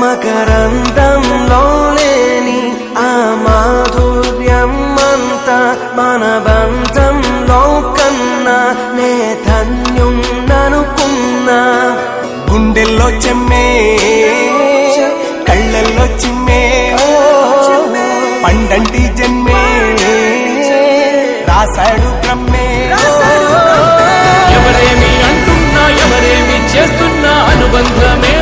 మకరందంలో లేని ఆ మాధుర్యం అంతా మన బంధంలో కన్నా నే ధన్యున్ననుకున్నా. గుండెల్లో చెమ్మే కళ్ళల్లో చిమ్మే పండంటి జన్మే రాశాడు బ్రహ్మే. ఎవరేమి అంటున్నా ఎవరేమి చేస్తున్నా అనుబంధమే